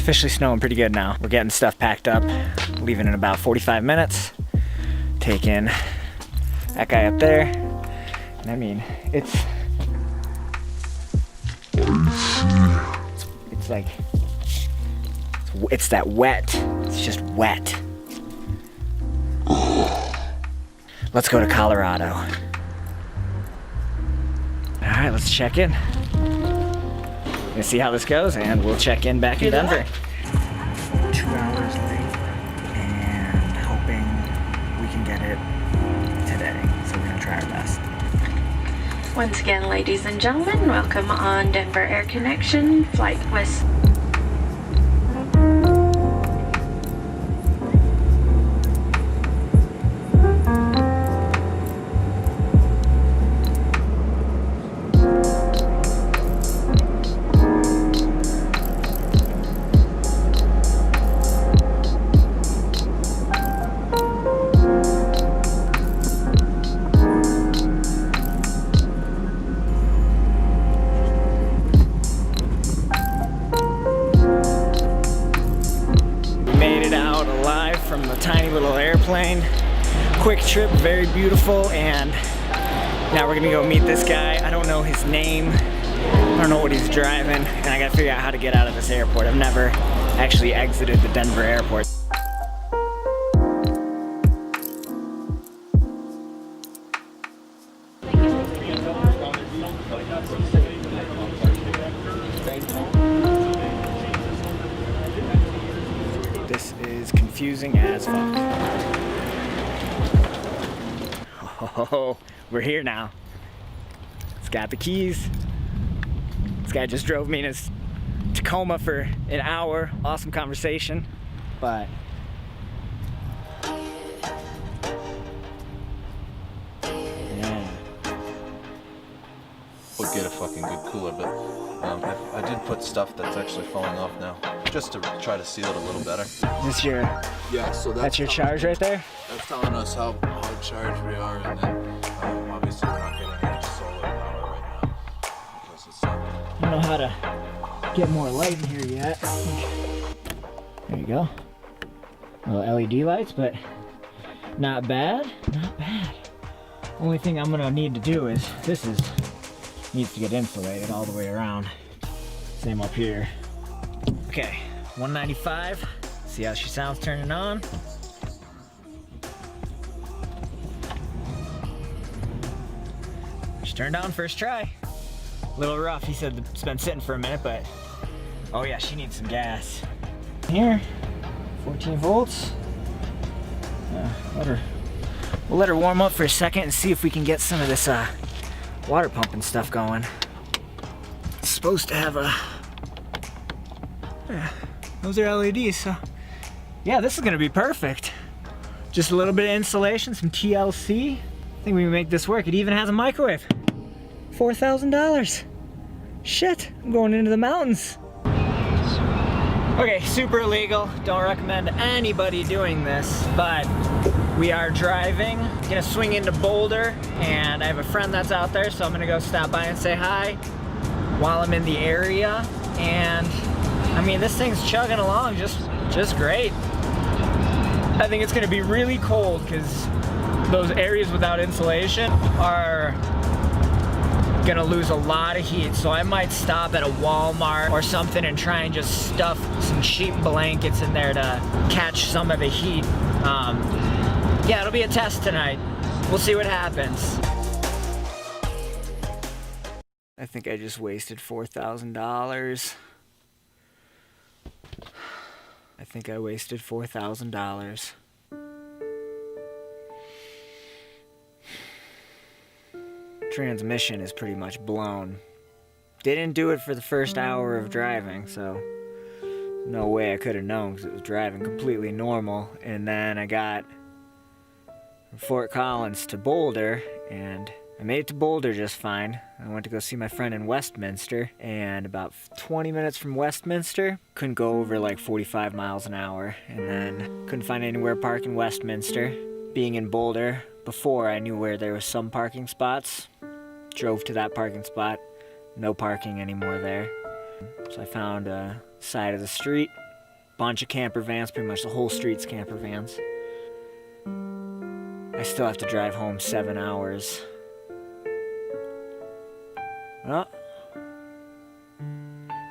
officially snowing pretty good now. We're getting stuff packed up, leaving in about 45 minutes. Taking that guy up there. And I mean, it's like, it's that wet. It's just wet. Let's go to Colorado. All right, let's check in. Let's see how this goes, and we'll check in back in Denver. 2 hours late, and hoping we can get it today. So we're gonna try our best. Once again, ladies and gentlemen, welcome on Denver Air Connection, flight West. From the tiny little airplane. Quick trip, very beautiful, and now we're gonna go meet this guy. I don't know his name, I don't know what he's driving, and I gotta figure out how to get out of this airport. I've never actually exited the Denver airport. This is confusing as fuck. Oh, we're here now. It's got the keys. This guy just drove me in his Tacoma for an hour. Awesome conversation, but yeah. Would get a fucking good cooler, but I did put stuff that's actually falling off now, just to try to seal it a little better. This your so that's your charge right there? That's telling us how charged we are, and then obviously we're not getting any solar power right now because it's not. I don't know how to get more light in here yet. There you go. Little LED lights, but not bad, not bad. Only thing I'm gonna need to do is needs to get insulated all the way around. Same up here. Okay, 195. See how she sounds turning on. She turned on first try. A little rough, he said it's been sitting for a minute, but oh yeah, she needs some gas. Here, 14 volts. We'll let her warm up for a second and see if we can get some of this water pumping stuff going. It's supposed to have those are LEDs, so yeah, this is gonna be perfect. Just a little bit of insulation, some TLC. I think we can make this work. It even has a microwave. $4,000. Shit, I'm going into the mountains. Okay, super illegal. Don't recommend anybody doing this, but we are driving. Gonna swing into Boulder, and I have a friend that's out there, so I'm gonna go stop by and say hi while I'm in the area. And I mean, this thing's chugging along just great. I think it's gonna be really cold because those areas without insulation are gonna lose a lot of heat. So I might stop at a Walmart or something and try and just stuff some cheap blankets in there to catch some of the heat. Yeah, it'll be a test tonight. We'll see what happens. I think I just wasted $4,000. I think I wasted $4,000. Transmission is pretty much blown. Didn't do it for the first hour of driving, so no way I could have known because it was driving completely normal. And then I got from Fort Collins to Boulder, and I made it to Boulder just fine. I went to go see my friend in Westminster, and about 20 minutes from Westminster, couldn't go over like 45 miles an hour, and then couldn't find anywhere to park in Westminster. Being in Boulder, before I knew where there was some parking spots, drove to that parking spot, no parking anymore there. So I found a side of the street, bunch of camper vans, pretty much the whole street's camper vans. I still have to drive home 7 hours. Well,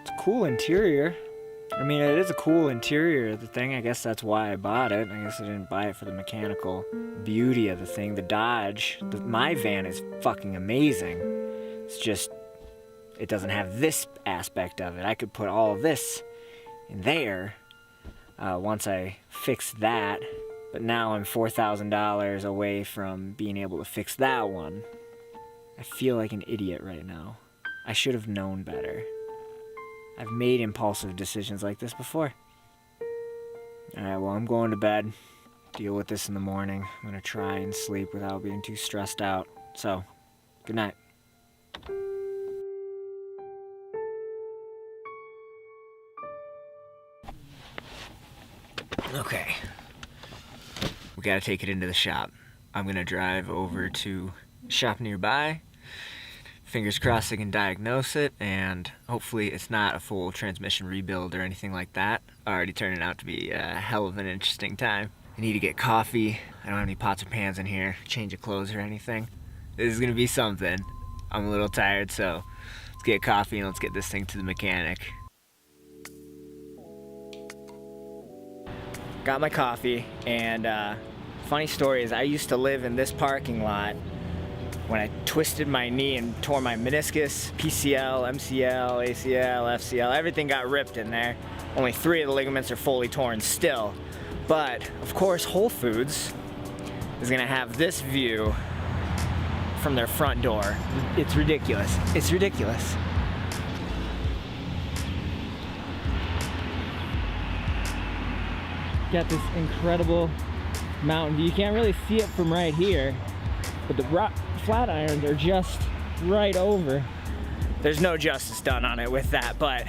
it's a cool interior. I mean, it is a cool interior of the thing. I guess that's why I bought it. I guess I didn't buy it for the mechanical beauty of the thing. The Dodge, my van is fucking amazing. It's just, it doesn't have this aspect of it. I could put all of this in there once I fix that. But now I'm $4,000 away from being able to fix that one. I feel like an idiot right now. I should have known better. I've made impulsive decisions like this before. Alright, well, I'm going to bed. Deal with this in the morning. I'm gonna try and sleep without being too stressed out. So, good night. Okay. We gotta take it into the shop. I'm gonna drive over to a shop nearby. Fingers crossed they can diagnose it, and hopefully it's not a full transmission rebuild or anything like that. Already turning out to be a hell of an interesting time. I need to get coffee. I don't have any pots or pans in here, change of clothes or anything. This is gonna be something. I'm a little tired, so let's get coffee and let's get this thing to the mechanic. Got my coffee, and funny story is I used to live in this parking lot when I twisted my knee and tore my meniscus, PCL, MCL, ACL, FCL, everything got ripped in there. Only 3 of the ligaments are fully torn still. But, of course, Whole Foods is gonna have this view from their front door. It's ridiculous. It's ridiculous. Got this incredible mountain view. You can't really see it from right here, but the flat irons are just right over. There's no justice done on it with that, but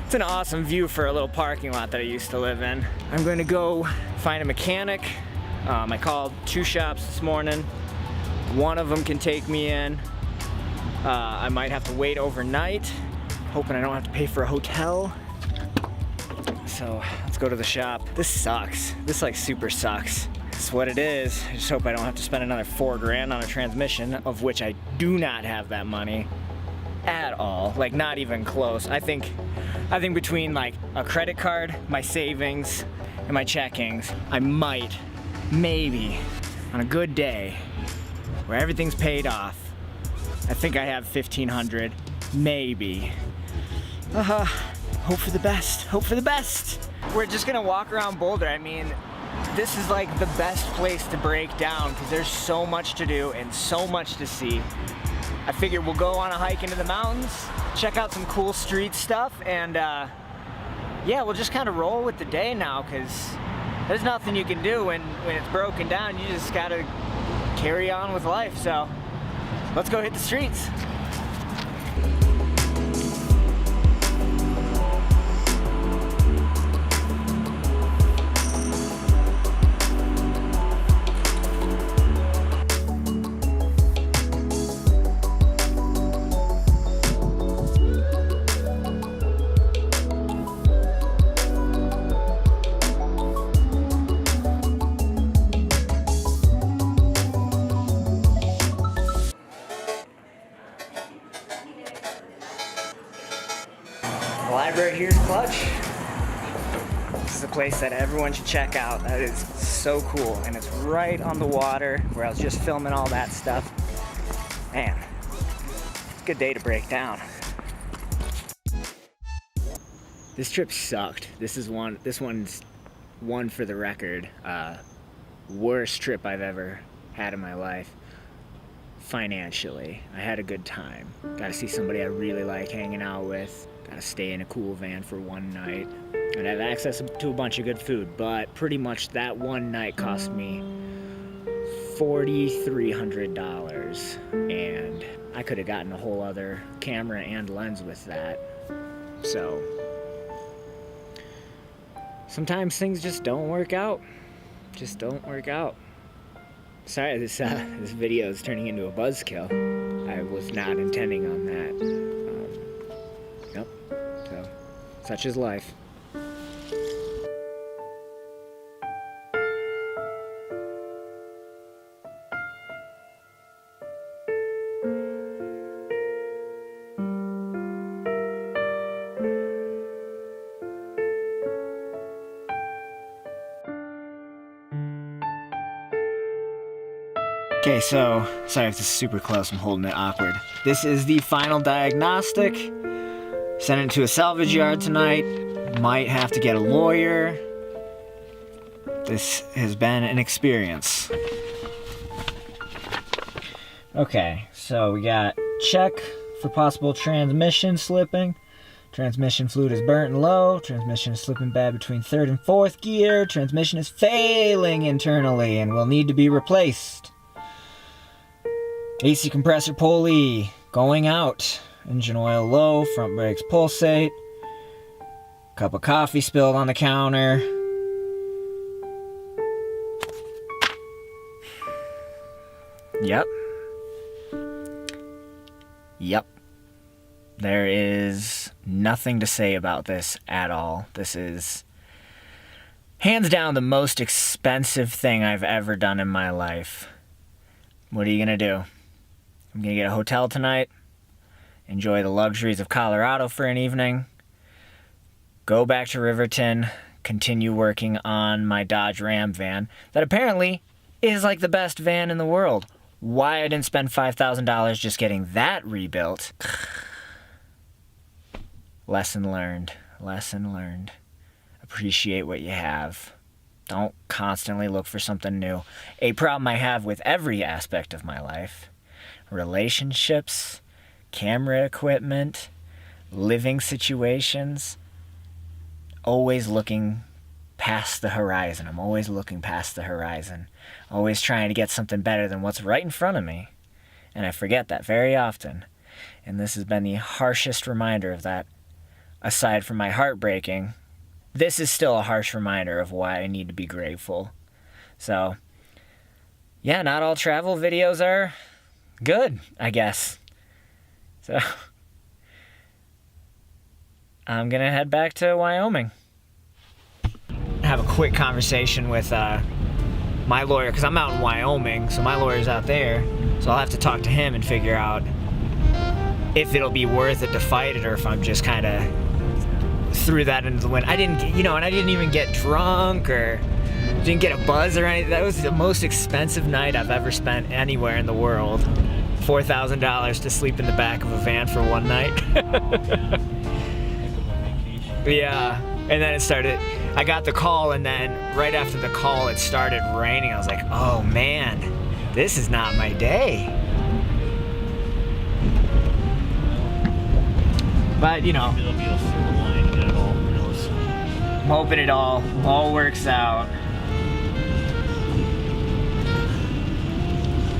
it's an awesome view for a little parking lot that I used to live in. I'm going to go find a mechanic. I called 2 shops this morning. One of them can take me in. I might have to wait overnight, hoping I don't have to pay for a hotel. So let's go to the shop. This sucks. This like super sucks. It's what it is. I just hope I don't have to spend another $4 grand on a transmission, of which I do not have that money at all. Like, not even close. I think between like a credit card, my savings, and my checkings, I might, maybe, on a good day, where everything's paid off, I think I have $1,500, maybe. Hope for the best, hope for the best. We're just gonna walk around Boulder. I mean, this is like the best place to break down because there's so much to do and so much to see. I figured we'll go on a hike into the mountains, check out some cool street stuff, and yeah, we'll just kind of roll with the day now because there's nothing you can do when it's broken down. You just gotta carry on with life. So let's go hit the streets. The library here is clutch. This is a place that everyone should check out. That is so cool, and it's right on the water where I was just filming all that stuff. Man, it's a good day to break down. This trip sucked. This one's one for the record. Worst trip I've ever had in my life. Financially, I had a good time. Got to see somebody I really like hanging out with. Got to stay in a cool van for one night. And have access to a bunch of good food. But pretty much that one night cost me $4,300. And I could have gotten a whole other camera and lens with that. So sometimes things just don't work out. Just don't work out. Sorry, this video is turning into a buzzkill. I was not intending on that. Nope. So, such is life. Okay, so, sorry if this is super close, I'm holding it awkward. This is the final diagnostic. Sent it to a salvage yard tonight. Might have to get a lawyer. This has been an experience. Okay, so we got check for possible transmission slipping. Transmission fluid is burnt and low. Transmission is slipping bad between 3rd and 4th gear. Transmission is failing internally and will need to be replaced. AC compressor pulley going out. Engine oil low, front brakes pulsate. Cup of coffee spilled on the counter. Yep. There is nothing to say about this at all. This is hands down the most expensive thing I've ever done in my life. What are you gonna do? I'm gonna get a hotel tonight, enjoy the luxuries of Colorado for an evening, go back to Riverton, continue working on my Dodge Ram van that apparently is like the best van in the world. Why I didn't spend $5,000 just getting that rebuilt. Lesson learned. Appreciate what you have. Don't constantly look for something new. A problem I have with every aspect of my life. Relationships, camera equipment, living situations. Always looking past the horizon. I'm always looking past the horizon. Always trying to get something better than what's right in front of me. And I forget that very often. And this has been the harshest reminder of that. Aside from my heartbreaking, this is still a harsh reminder of why I need to be grateful. So, yeah, not all travel videos are good, I guess. So, I'm gonna head back to Wyoming. Have a quick conversation with my lawyer, because I'm out in Wyoming, so my lawyer's out there. So I'll have to talk to him and figure out if it'll be worth it to fight it, or if I'm just kind of threw that into the wind. I didn't, and I didn't even get drunk or didn't get a buzz or anything. That was the most expensive night I've ever spent anywhere in the world. $4,000 to sleep in the back of a van for one night. Yeah, and then it started, I got the call, and then right after the call it started raining. I was like, oh man, this is not my day. But, Maybe there'll be a silver lining in it all. I'm hoping it all works out.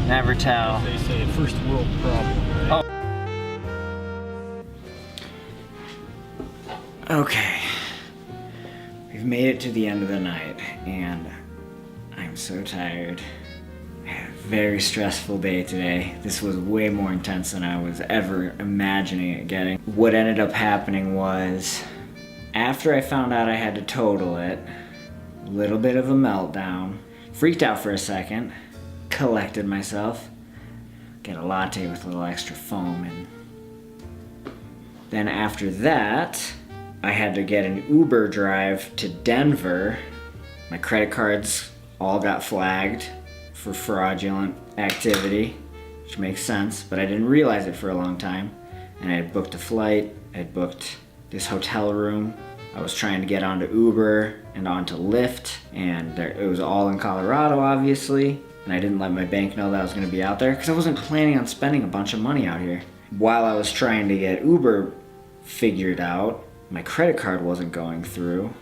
Never tell. They say a first world problem, right? Oh. Okay. We've made it to the end of the night, and I'm so tired. I had a very stressful day today. This was way more intense than I was ever imagining it getting. What ended up happening was, after I found out I had to total it, a little bit of a meltdown, freaked out for a second, collected myself, get a latte with a little extra foam, and then after that, I had to get an Uber drive to Denver. My credit cards all got flagged for fraudulent activity, which makes sense, but I didn't realize it for a long time. And I had booked a flight, I had booked this hotel room. I was trying to get onto Uber and onto Lyft, and it was all in Colorado, obviously. And I didn't let my bank know that I was gonna be out there, because I wasn't planning on spending a bunch of money out here. While I was trying to get Uber figured out, my credit card wasn't going through,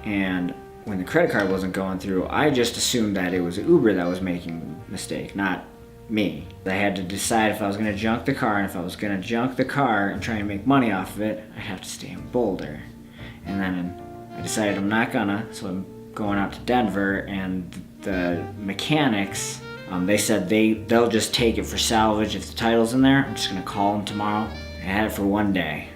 and when the credit card wasn't going through, I just assumed that it was Uber that was making the mistake, not me. I had to decide if I was gonna junk the car, and if I was gonna junk the car and try and make money off of it, I'd have to stay in Boulder. And then I decided I'm not gonna, so I'm going out to Denver, and the mechanics, they said they'll just take it for salvage if the title's in there. I'm just gonna call them tomorrow. I had it for one day.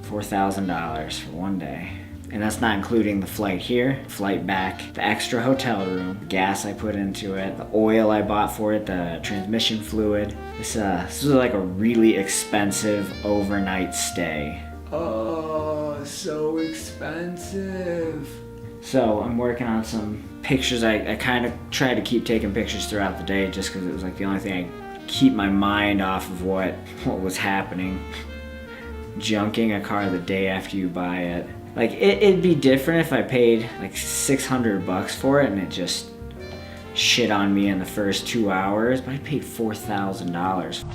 $4,000 for one day. And that's not including the flight here, flight back, the extra hotel room, the gas I put into it, the oil I bought for it, the transmission fluid. This was like a really expensive overnight stay. Oh, so expensive. So I'm working on some pictures. I kind of tried to keep taking pictures throughout the day just because it was like the only thing I keep my mind off of what was happening. Junking a car the day after you buy it. Like it'd be different if I paid like $600 for it and it just shit on me in the first 2 hours, but I paid $4,000.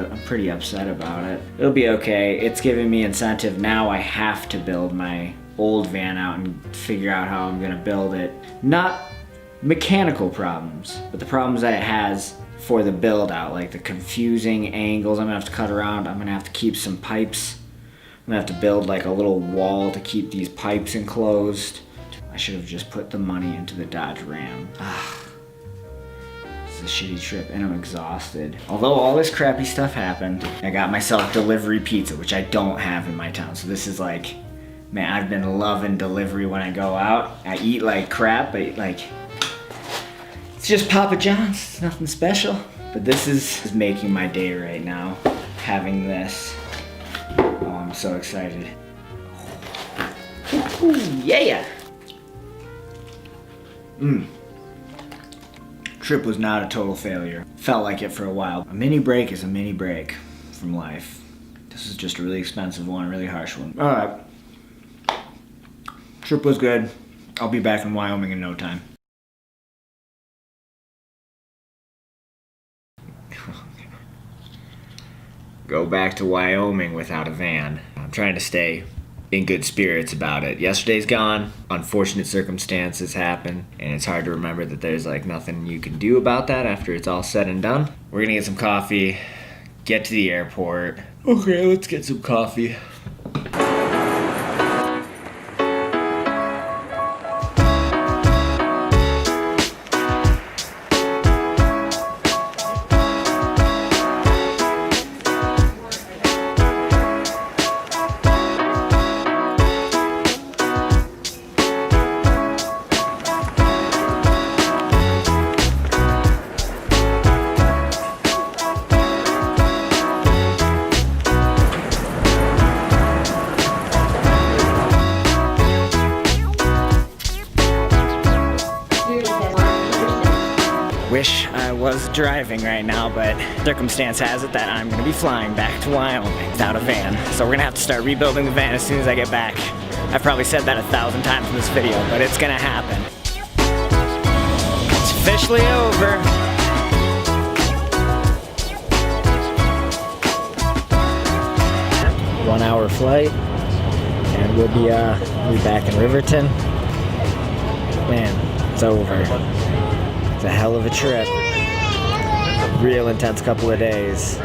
I'm pretty upset about it. It'll be okay. It's giving me incentive. Now I have to build my old van out and figure out how I'm gonna build it. Not mechanical problems, but the problems that it has for the build out, like the confusing angles I'm gonna have to cut around. I'm gonna have to keep some pipes. I'm gonna have to build like a little wall to keep these pipes enclosed. I should have just put the money into the Dodge Ram. It's a shitty trip and I'm exhausted. Although all this crappy stuff happened, I got myself delivery pizza, which I don't have in my town. So this is like, man, I've been loving delivery when I go out. I eat like crap, but like, it's just Papa John's, it's nothing special. But this is making my day right now, having this. Oh, I'm so excited. Ooh, yeah! Trip was not a total failure. Felt like it for a while. A mini break is a mini break from life. This is just a really expensive one, a really harsh one. All right. Trip was good. I'll be back in Wyoming in no time. Go back to Wyoming without a van. I'm trying to stay in good spirits about it. Yesterday's gone. Unfortunate circumstances happen, and it's hard to remember that there's like nothing you can do about that after it's all said and done. We're gonna get some coffee, get to the airport. Okay, let's get some coffee. Wish I was driving right now, but circumstance has it that I'm gonna be flying back to Wyoming without a van. So we're gonna have to start rebuilding the van as soon as I get back. I've probably said that 1,000 times in this video, but it's gonna happen. It's officially over. One-hour flight, and we'll be back in Riverton. Man, it's over. It's a hell of a trip. Real intense couple of days.